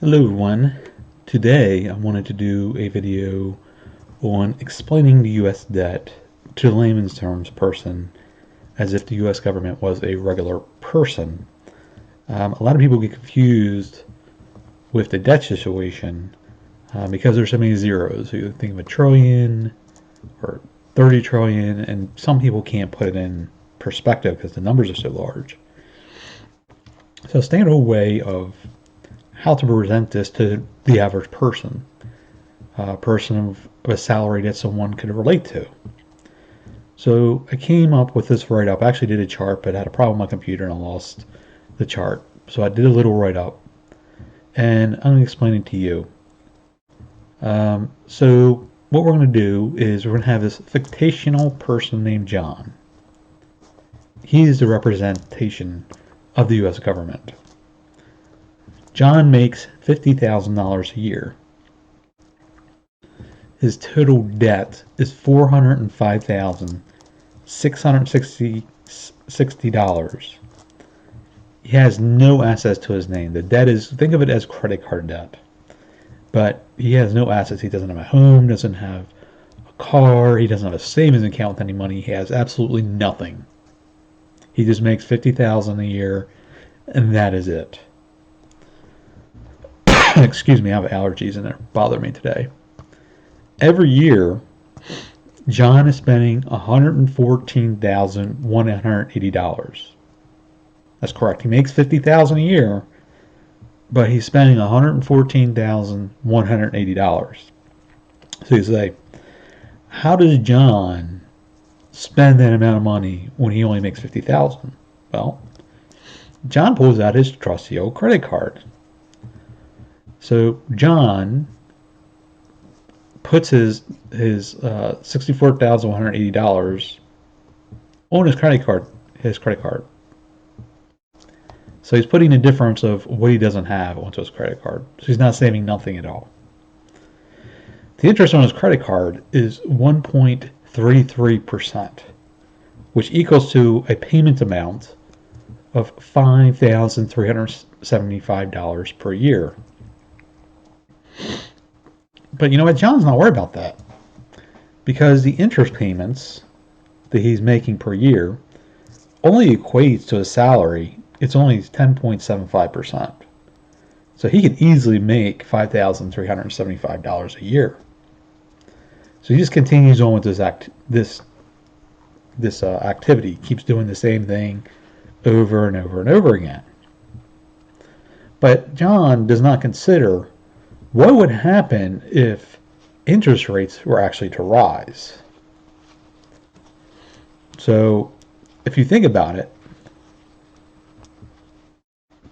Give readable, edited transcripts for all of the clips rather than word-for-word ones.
Hello everyone. Today I wanted to do a video on explaining the US debt to layman's terms person as if the US government was a regular person. A lot of people get confused with the debt situation because there's so many zeros. You think of a trillion or 30 trillion, and some people can't put it in perspective because the numbers are so large. So a standard way of how to present this to the average person, a person of a salary that someone could relate to. So I came up with this write-up. I actually did a chart, but I had a problem with my computer and I lost the chart. So I did a little write-up, and I'm going to explain it to you. So what we're going to do is we're going to have this fictional person named John. He is the representation of the U.S. government. John makes $50,000 a year. His total debt is $405,660. He has no assets to his name. The debt is, think of it as credit card debt. But he has no assets. He doesn't have a home, doesn't have a car, he doesn't have a savings account with any money. He has absolutely nothing. He just makes $50,000 a year, and that is it. Excuse me, I have allergies and they're bothering me today. Every year, John is spending $114,180. That's correct. He makes $50,000 a year, but he's spending $114,180. So you say, how does John spend that amount of money when he only makes $50,000? Well, John pulls out his trusty old credit card. So John puts his $64,180 on his credit card. So he's putting the difference of what he doesn't have onto his credit card. So he's not saving nothing at all. The interest on his credit card is 1.33%, which equals to a payment amount of $5,375 per year. But you know what? John's not worried about that, because the interest payments that he's making per year only equates to his salary. It's only 10.75%. So he could easily make $5,375 a year. So he just continues on with this activity, keeps doing the same thing over and over and over again. But John does not consider what would happen if interest rates were actually to rise. So if you think about it,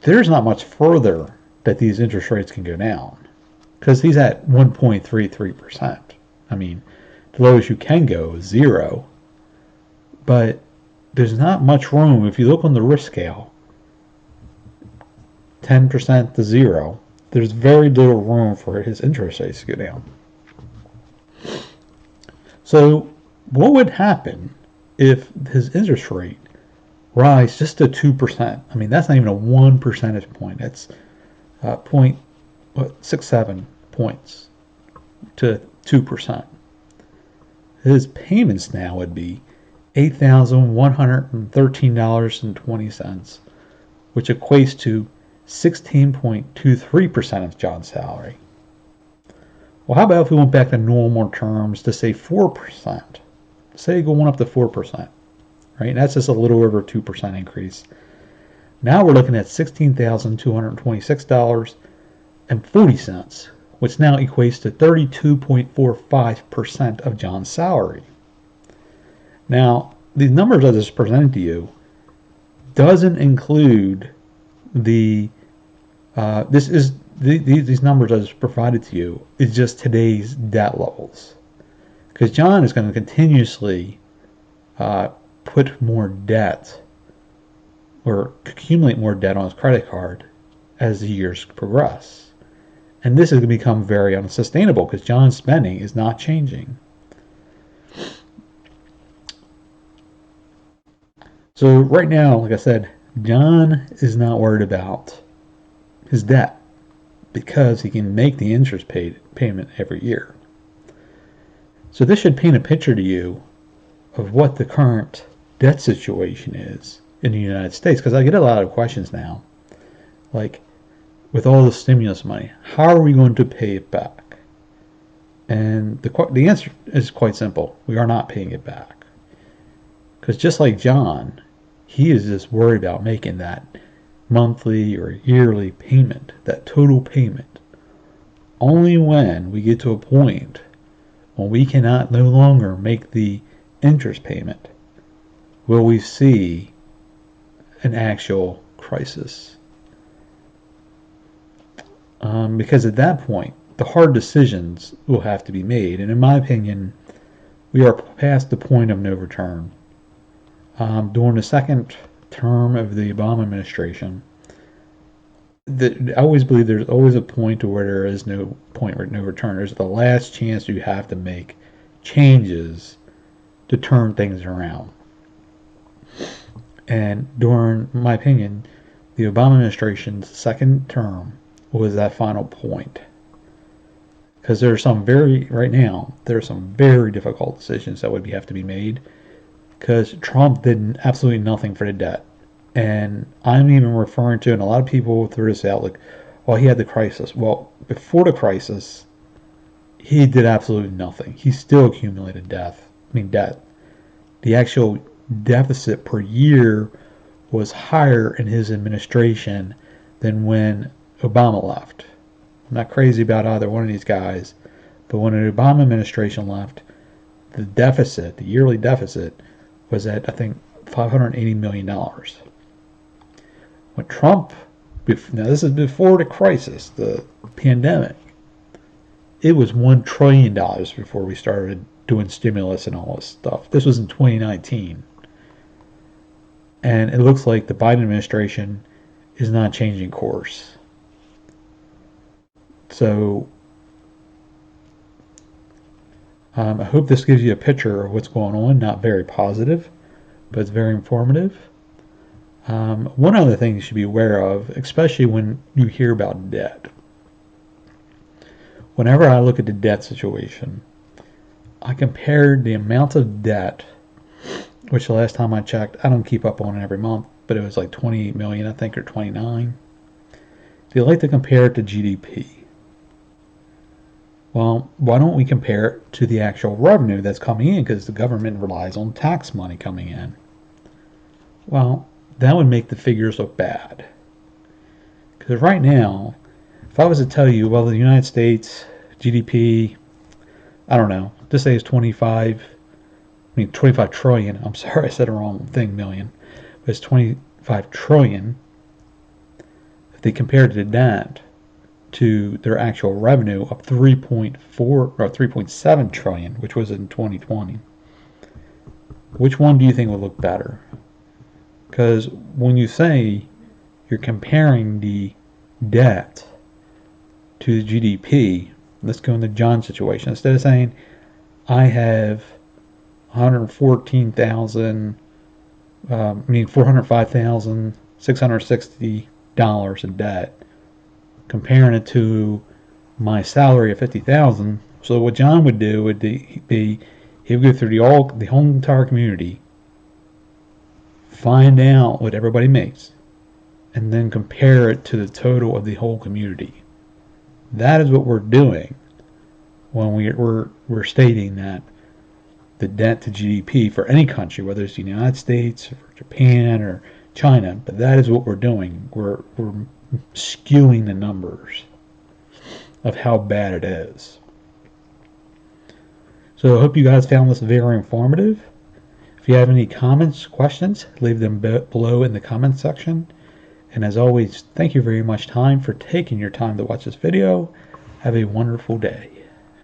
there's not much further that these interest rates can go down, because he's at 1.33%. I mean, the lowest you can go is 0, but there's not much room. If you look on the risk scale, 10% to 0, there's very little room for his interest rates to go down. So what would happen if his interest rate rise just to 2%? I mean, that's not even a 1 percentage point. That's 0.67 points to 2%. His payments now would be $8,113.20, which equates to 16.23% of John's salary. Well, how about if we went back to normal terms to say 4%? Say going up to 4%, right? And that's just a little over 2% increase. Now we're looking at $16,226.40, which now equates to 32.45% of John's salary. Now, these numbers I just presented to you doesn't include these numbers I just provided to you is just today's debt levels, because John is going to continuously put more debt or accumulate more debt on his credit card as the years progress, and this is going to become very unsustainable because John's spending is not changing. So right now, like I said, John is not worried about his debt. because he can make the interest payment every year. So this should paint a picture to you of what the current debt situation is in the United States, because I get a lot of questions now, like, with all the stimulus money, how are we going to pay it back? And the answer is quite simple. We are not paying it back. Because just like John, he is just worried about making that monthly or yearly payment, that total payment. Only when we get to a point when we cannot no longer make the interest payment will we see an actual crisis. Because at that point, the hard decisions will have to be made. And in my opinion, we are past the point of no return. During the second term of the Obama administration, I always believe there's always a point to where there is no point where no return. There's the last chance you have to make changes to turn things around. And during my opinion, the Obama administration's second term was that final point. Because there are some right now, there are some very difficult decisions that would have to be made. Because Trump did absolutely nothing for the debt. And I'm even referring to, and a lot of people threw this out, like, well, he had the crisis. Well, before the crisis, he did absolutely nothing. He still accumulated debt. The actual deficit per year was higher in his administration than when Obama left. I'm not crazy about either one of these guys, but when the Obama administration left, the deficit, the yearly deficit, was at, I think, $580 million. When Trump, now this is before the crisis, the pandemic, it was $1 trillion before we started doing stimulus and all this stuff. This was in 2019. And it looks like the Biden administration is not changing course. So I hope this gives you a picture of what's going on. Not very positive, but it's very informative. One other thing you should be aware of, especially when you hear about debt. Whenever I look at the debt situation, I compared the amount of debt, which the last time I checked, I don't keep up on it every month, but it was like 28 million, I think, or 29. Do you like to compare it to GDP? Well, why don't we compare it to the actual revenue that's coming in, because the government relies on tax money coming in. Well, that would make the figures look bad. Because right now, if I was to tell you, well, the United States GDP, I don't know, just say it's 25 trillion. I'm sorry, I said the wrong thing, million. But it's 25 trillion. If they compared that to their actual revenue of 3.4 or 3.7 trillion, which was in 2020, which one do you think would look better? Because when you say you're comparing the debt to the GDP, let's go into John's situation. Instead of saying, I have $405,660 in debt, comparing it to my salary of $50,000. So what John would do would be he would go through the whole entire community, find out what everybody makes, and then compare it to the total of the whole community. That is what we're doing when we're stating that the debt to GDP for any country, whether it's the United States or Japan or China, but that is what we're doing. We're skewing the numbers of how bad it is. So I hope you guys found this very informative. If you have any comments, questions, leave them below in the comments section. And as always, thank you very much for taking your time to watch this video. Have a wonderful day.